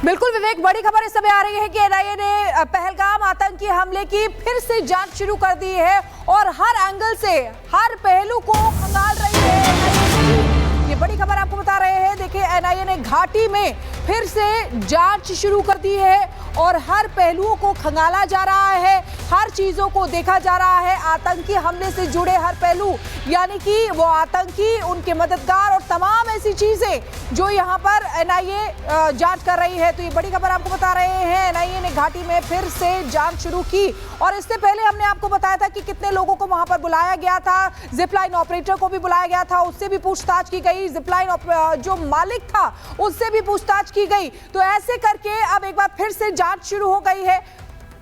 बिल्कुल विवेक, बड़ी खबर इस समय आ रही है कि एनआईए ने पहलगाम आतंकी हमले की फिर से जांच शुरू कर दी है और हर एंगल से हर पहलू को खंगाल रही है एनआईए। ये बड़ी खबर आपको बता रहे हैं। देखिए, एनआईए ने घाटी में फिर से जांच शुरू कर दी है और हर पहलुओं को खंगाला जा रहा है, हर चीजों को देखा जा रहा है। आतंकी हमले से जुड़े हर पहलू, यानी कि वो आतंकी, उनके मददगार और तमाम ऐसी चीजें जो यहाँ पर एनआईए जांच कर रही है। तो ये बड़ी खबर आपको बता रहे हैं, एनआईए ने घाटी में फिर से जांच शुरू की। और इससे पहले हमने आपको बताया था कि कितने लोगों को वहां पर बुलाया गया था, जिपलाइन ऑपरेटर को भी बुलाया गया था, उससे भी पूछताछ की गई, जिपलाइन जो मालिक था उससे भी पूछताछ की गई। तो ऐसे करके अब एक बार फिर से जांच शुरू हो गई है।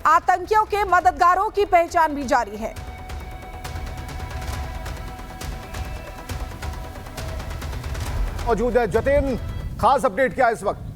आतंकियों के मददगारों की पहचान भी जारी है। मौजूद है जतिन, खास अपडेट क्या है इस वक्त?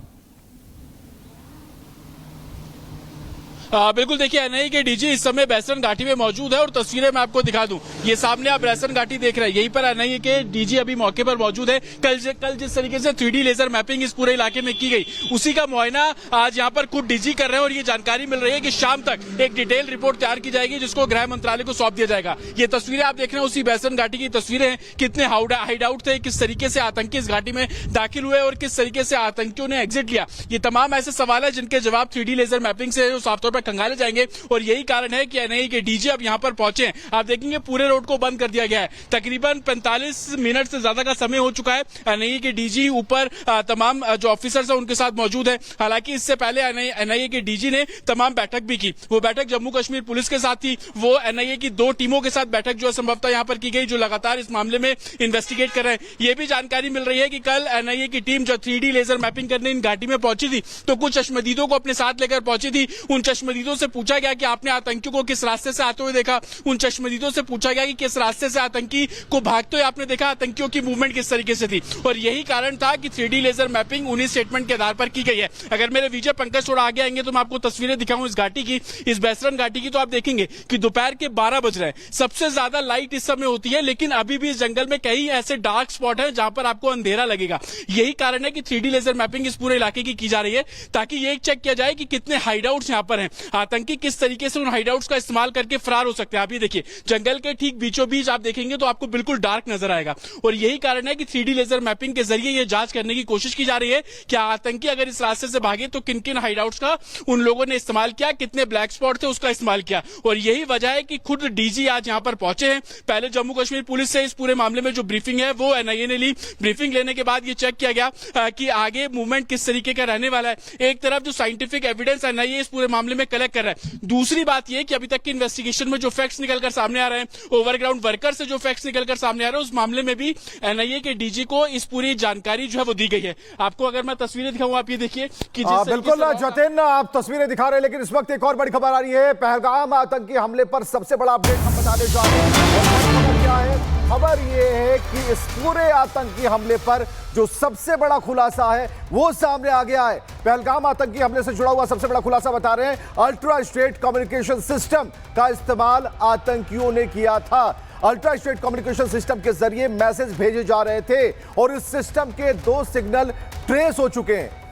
बिल्कुल, देखिए एनआईए के डीजी इस समय बैसरन घाटी में मौजूद है और तस्वीरें मैं आपको दिखा दूं। ये सामने आप बैसरन घाटी देख रहे हैं, यहीं पर एनआईए के डीजी अभी मौके पर मौजूद है। कल जिस तरीके से 3D लेजर मैपिंग इस पूरे इलाके में की गई, उसी का मुआयना आज यहाँ पर खुद डीजी कर रहे हैं और ये जानकारी मिल रही है कि शाम तक एक डिटेल रिपोर्ट तैयार की जाएगी जिसको गृह मंत्रालय को सौंप दिया जाएगा। ये तस्वीरें आप देख रहे हैं उसी बैसरन घाटी की तस्वीरें हैं। कितने हाइडआउट थे, किस तरीके से आतंकी इस घाटी में दाखिल हुए और किस तरीके से आतंकियों ने एग्जिट लिया, ये तमाम ऐसे सवाल है जिनके जवाब 3D लेजर मैपिंग से साफ तौर पर खंगाले जाएंगे। और यही कारण है कि एनआईए के डीजी अब यहां पर पहुंचे हैं। आप देखेंगे पूरे रोड को बंद कर दिया गया है। तकरीबन 45 मिनट से ज्यादा का समय हो चुका है। एनआईए के डीजी ऊपर तमाम जो ऑफिसर्स हैं उनके साथ मौजूद है। हालांकि इससे पहले एनआईए के डीजी ने तमाम बैठक भी की। वो बैठक जम्मू कश्मीर पुलिस के साथ थी। वो एनआईए की 2 टीमों के साथ बैठक जो है संभवतः यहां पर की गई, जो लगातार इस मामले में इन्वेस्टिगेट कर रहे हैं। ये भी जानकारी मिल रही है कि कल एनआईए की टीम जो 3D लेजर मैपिंग करने इन घाटी में पहुंची थी, तो कुछ चश्मदीदों को अपने साथ लेकर पहुंची थी। उन चश्मदीदों से पूछा गया कि आपने आतंकियों को किस रास्ते से आते हुए देखा। उन चश्मदीदों से पूछा गया कि किस रास्ते से आतंकी को भागते हुए आपने देखा, आतंकियों की मूवमेंट किस तरीके से थी। और यही कारण था कि 3D लेजर मैपिंग उन्हीं स्टेटमेंट के आधार पर की गई है। अगर मेरे विजय पंकज थोड़ा आगे आएंगे तो मैं आपको तस्वीरें दिखाऊं इस घाटी की, इस बैसरन घाटी की, तो आप देखेंगे कि दोपहर के 12 बज रहे हैं। सबसे ज्यादा लाइट इस समय होती है, लेकिन अभी भी इस जंगल में कई ऐसे डार्क स्पॉट है जहां पर आपको अंधेरा लगेगा। यही कारण है कि 3D लेजर मैपिंग इस पूरे इलाके की जा रही है, ताकि ये चेक किया जाए कि कितने हाइडआउट्स यहां पर हैं, आतंकी किस तरीके से उन हाइडआउट्स का इस्तेमाल करके फरार हो सकते हैं। आप ये देखिए, जंगल के ठीक बीचों बीच आप देखेंगे तो आपको बिल्कुल डार्क नजर आएगा। और यही कारण है कि 3D लेजर मैपिंग के जरिए ये जांच करने की कोशिश की जा रही है कि आतंकी अगर इस रास्ते से भागे तो किन किन हाइडआउट्स का उन लोगों ने इस्तेमाल किया, कितने ब्लैक स्पॉट थे उसका इस्तेमाल किया। और यही वजह है कि खुद डीजी आज यहां पर पहुंचे हैं। पहले जम्मू कश्मीर पुलिस से इस पूरे मामले में जो ब्रीफिंग है वो एनआईए ने ली। ब्रीफिंग लेने के बाद ये चेक किया गया कि आगे मूवमेंट किस तरीके का रहने वाला है। एक तरफ जो साइंटिफिक एविडेंस एनआईए इस पूरे मामले में कलेक्ट कर रहा है, दूसरी बात यह कि अभी तक की इन्वेस्टिगेशन में जो फैक्ट्स निकलकर सामने आ रहे हैं, ओवरग्राउंड वर्कर से जो फैक्ट्स निकलकर सामने आ रहे हैं, उस मामले में भी एनआईए के डीजी को इस पूरी जानकारी जो है वो दी गई है। आपको अगर मैं तस्वीरें दिखाऊं, आप ये देखिए कि बिल्कुल जतिन, आप तस्वीरें दिखा रहे हैं, लेकिन इस वक्त एक और बड़ी खबर आ रही है। पहलगाम आतंकी हमले पर सबसे बड़ा अपडेट हम बताने जा रहे हैं। क्या है खबर? यह है कि इस पूरे आतंकी हमले पर जो सबसे बड़ा खुलासा है वो सामने आ गया है। पहलगाम आतंकी हमले से जुड़ा हुआ सबसे बड़ा खुलासा बता रहे हैं, अल्ट्रा स्ट्रेट कम्युनिकेशन सिस्टम का इस्तेमाल आतंकियों ने किया था। अल्ट्रा स्ट्रेट कम्युनिकेशन सिस्टम के जरिए मैसेज भेजे जा रहे थे और इस सिस्टम के 2 सिग्नल ट्रेस हो चुके हैं।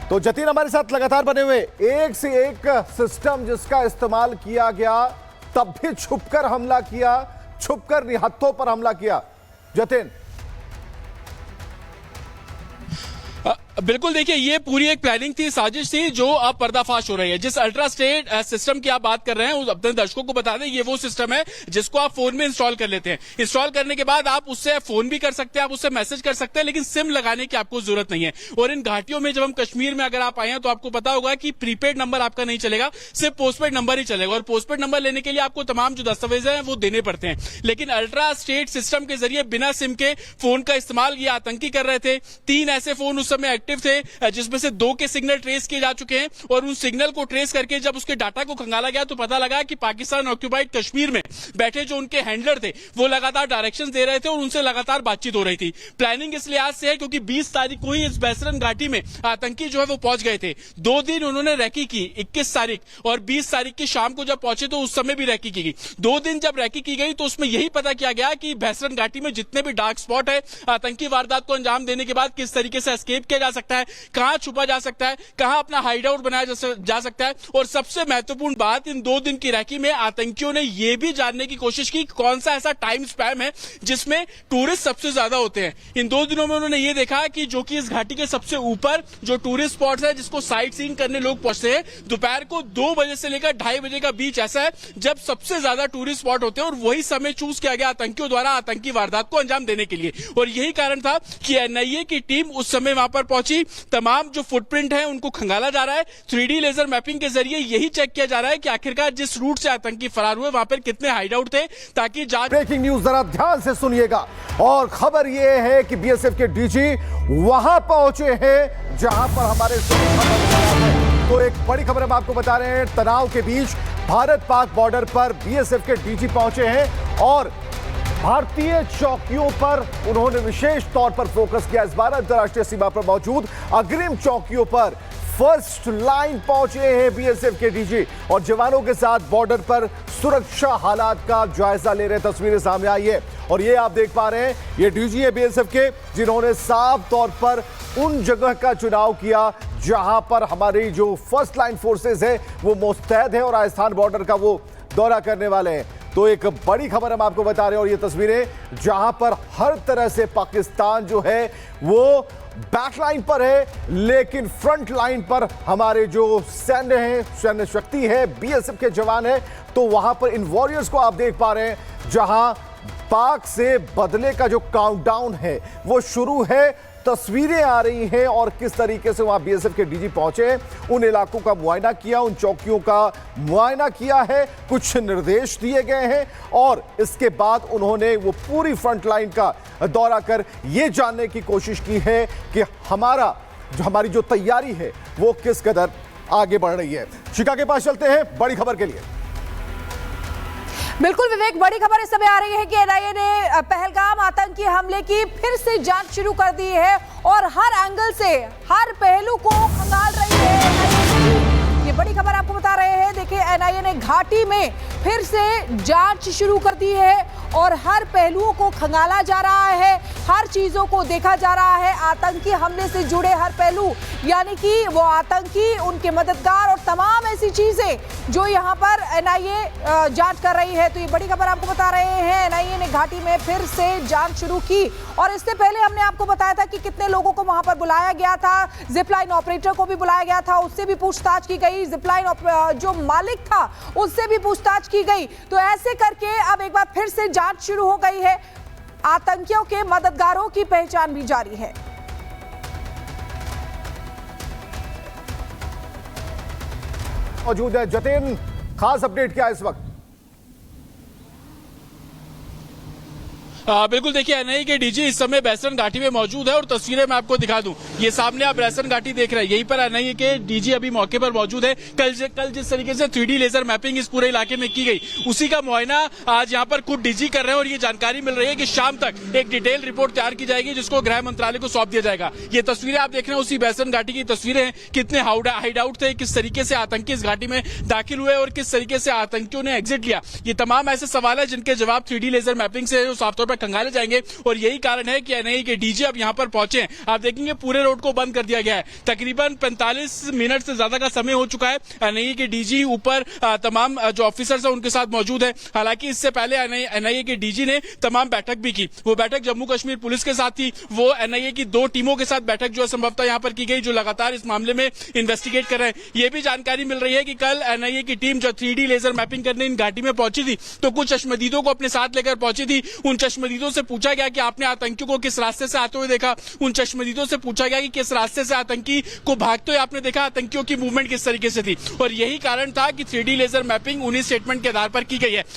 तो जतिन हमारे साथ लगातार बने हुए, एक से एक सिस्टम जिसका इस्तेमाल किया गया, तब भी छुपकर हमला किया, छुपकर निहत्थों पर हमला किया। जतिन, बिल्कुल, देखिए ये पूरी एक प्लानिंग थी, साजिश थी जो अब पर्दाफाश हो रही है। जिस अल्ट्रा स्टेट सिस्टम की आप बात कर रहे हैं, अपने दर्शकों को बता दें, ये वो सिस्टम है जिसको आप फोन में इंस्टॉल कर लेते हैं। इंस्टॉल करने के बाद आप उससे फोन भी कर सकते हैं, आप उससे मैसेज कर सकते हैं, लेकिन सिम लगाने की आपको जरूरत नहीं है। और इन घाटियों में जब हम कश्मीर में अगर आप आए हैं तो आपको पता होगा कि प्रीपेड नंबर आपका नहीं चलेगा, सिर्फ पोस्टपेड नंबर ही चलेगा। और पोस्टपेड नंबर लेने के लिए आपको तमाम जो दस्तावेज है वो देने पड़ते हैं। लेकिन अल्ट्रा स्टेट सिस्टम के जरिए बिना सिम के फोन का इस्तेमाल ये आतंकी कर रहे थे। 3 ऐसे फोन उस समय एक्टिव थे जिसमें से 2 के सिग्नल ट्रेस किए जा चुके हैं। और उन सिग्नल को ट्रेस करके जब उसके डाटा को खंगाला गया तो पता लगा कि पाकिस्तान ऑक्यूपाइड कश्मीर में बैठे जो उनके हैंडलर थे वो लगातार डायरेक्शंस दे रहे थे और उनसे लगातार बातचीत हो रही थी। प्लानिंग इस लिहाज से है क्योंकि 20 तारीख को ही इस बैसरन घाटी में आतंकी जो है वो पहुंच गए थे। 2 दिन उन्होंने रैकी की, 21 तारीख और 20 तारीख की शाम को जब पहुंचे तो उस समय भी रैकी की गई। 2 दिन जब रैकी की गई तो उसमें यही पता किया गया कि बैसरन घाटी में जितने भी डार्क स्पॉट है, आतंकी वारदात को अंजाम देने के बाद किस तरीके से एस्केप किया जा सकता है, कहां छुपा जा सकता है, कहां अपना हाइड आउट बनाया जा सकता है। और सबसे महत्वपूर्ण बात, इन 2 दिन की रैकी में आतंकियों ने यह भी जानने की कोशिश की कौन सा ऐसा टाइम स्पैम है जिसमें टूरिस्ट सबसे ज्यादा होते हैं। इन 2 दिनों में उन्होंने ये देखा कि जो कि इस घाटी के सबसे ऊपर जो टूरिस्ट स्पॉट्स है जिसको साइट सीइंग करने लोग पहुंचते हैं, दोपहर को 2 बजे से लेकर 2:30 बजे का बीच ऐसा है जब सबसे ज्यादा टूरिस्ट स्पॉट होते हैं और वही समय चूज किया गया आतंकियों द्वारा आतंकी वारदात को अंजाम देने के लिए। और यही कारण था कि एनआईए की टीम उस समय वहां पर पहुंची। तमाम जो फुटप्रिंट है उनको खंगाला जा रहा है। 3D लेजर मैपिंग के जरिए यही चेक किया जा रहा है कि आखिरकार जिस रूट से आतंकी फरार हुए वहां पर कितने हाइड आउट थे, ताकि जांच। ब्रेकिंग न्यूज जरा ध्यान से सुनिएगा और खबर यह है कि बीएसएफ के डीजी वहां पहुंचे हैं जहां पर हमारे सुरक्षा बल तैनात हैं। तो एक बड़ी खबर हम आपको बता रहे हैं, तनाव के बीच भारत पाक बॉर्डर पर बीएसएफ के डीजी पहुंचे हैं और भारतीय चौकियों पर उन्होंने विशेष तौर पर फोकस किया। इस बार अंतर्राष्ट्रीय सीमा पर मौजूद अग्रिम चौकियों पर फर्स्ट लाइन पहुंचे हैं बीएसएफ के डीजी और जवानों के साथ बॉर्डर पर सुरक्षा हालात का जायजा ले रहे। तस्वीरें सामने आई है और ये आप देख पा रहे हैं, ये डीजी है बीएसएफ के जिन्होंने साफ तौर पर उन जगह का चुनाव किया जहां पर हमारी जो फर्स्ट लाइन फोर्सेस है वो मुस्तैद है और राजस्थान बॉर्डर का वो दौरा करने वाले हैं। तो एक बड़ी खबर हम आपको बता रहे हैं और ये तस्वीरें जहां पर हर तरह से पाकिस्तान जो है वो बैकलाइन पर है, लेकिन फ्रंट लाइन पर हमारे जो सैन्य है, सैन्य शक्ति है, बीएसएफ के जवान है। तो वहां पर इन वॉरियर्स को आप देख पा रहे हैं जहां पाक से बदले का जो काउंटडाउन है वो शुरू है। तस्वीरें आ रही हैं और किस तरीके से वहां बीएसएफ के डीजी पहुंचे, उन इलाकों का मुआयना किया, उन चौकियों का मुआयना किया है, कुछ निर्देश दिए गए हैं और इसके बाद उन्होंने वो पूरी फ्रंट लाइन का दौरा कर यह जानने की कोशिश की है कि हमारी जो तैयारी है वो किस कदर आगे बढ़ रही है। शिका के पास चलते हैं बड़ी खबर के लिए। बिल्कुल विवेक, बड़ी खबर इस समय आ रही है कि एनआईए ने पहलगाम आतंकी हमले की फिर से जांच शुरू कर दी है और हर एंगल से हर पहलू को खंगाल रही है। ये बड़ी खबर आपको बता रहे हैं। देखिए, एनआईए ने घाटी में फिर से जांच शुरू कर दी है और हर पहलुओं को खंगाला जा रहा है, हर चीजों को देखा जा रहा है। आतंकी हमले से जुड़े हर पहलू, यानी कि वो आतंकी, उनके मददगार और तमाम ऐसी चीजें जो यहाँ पर एनआईए जांच कर रही है। तो ये बड़ी खबर आपको बता रहे हैं, एनआईए ने घाटी में फिर से जांच शुरू की और इससे पहले हमने आपको बताया था कि कितने लोगों को वहां पर बुलाया गया था। जिपलाइन ऑपरेटर को भी बुलाया गया था, उससे भी पूछताछ की गई। जिपलाइन जो मालिक था उससे भी पूछताछ की गई। तो ऐसे करके अब एक बार फिर से जांच शुरू हो गई है। आतंकियों के मददगारों की पहचान भी जारी है। मौजूद है जतिन, खास अपडेट क्या है इस वक्त? बिल्कुल, देखिए एनआईए के डीजी इस समय बैसरन घाटी में मौजूद है और तस्वीरें मैं आपको दिखा दूं। ये सामने आप बैसरन घाटी देख रहे हैं, यहीं पर एनआईए के डीजी अभी मौके पर मौजूद है। कल जिस तरीके से 3D लेजर मैपिंग इस पूरे इलाके में की गई, उसी का मुआयना आज यहाँ पर खुद डीजी कर रहे हैं और ये जानकारी मिल रही है कि शाम तक एक डिटेल रिपोर्ट तैयार की जाएगी जिसको गृह मंत्रालय को सौंप दिया जाएगा। ये तस्वीरें आप देख रहे हैं उसी बैसरन घाटी की तस्वीरें हैं। कितने हाइड आउट थे, किस तरीके से आतंकी इस घाटी में दाखिल हुए और किस तरीके से आतंकियों ने एग्जिट लिया, ये तमाम ऐसे सवाल है जिनके जवाब 3D लेजर मैपिंग से साफ तौर पर खंगाले जाएंगे। और यही कारण है कि एनआईए के डीजी अब यहां पर पहुंचे हैं। आप देखेंगे पूरे रोड को बंद कर दिया गया है। तकरीबन 45 मिनट से ज्यादा का समय हो चुका है। एनआईए के डीजी ऊपर तमाम जो ऑफिसर्स हैं उनके साथ मौजूद है। हालांकि इससे पहले एनआईए के डीजी ने तमाम बैठक भी की। वो बैठक जम्मू कश्मीर पुलिस के साथ थी। वो एनआईए की 2 टीमों के साथ बैठक जो है संभवतः यहां पर की गई, जो लगातार इस मामले में इन्वेस्टिगेट कर रहे हैं। ये भी जानकारी मिल रही है कि कल एनआईए की टीम जो 3D लेजर मैपिंग करने इन घाटी में पहुंची थी, तो कुछ चश्मदीदों को अपने साथ लेकर पहुंची थी। उन चश्मदीदों से पूछा गया कि आपने आतंकियों को किस रास्ते से आते हुए देखा। उन चश्मदीदों से पूछा गया कि किस रास्ते से आतंकी को भागते हुए आपने देखा, आतंकियों की मूवमेंट किस तरीके से थी। और यही कारण था कि 3D लेजर मैपिंग उन्हीं स्टेटमेंट के आधार पर की गई है।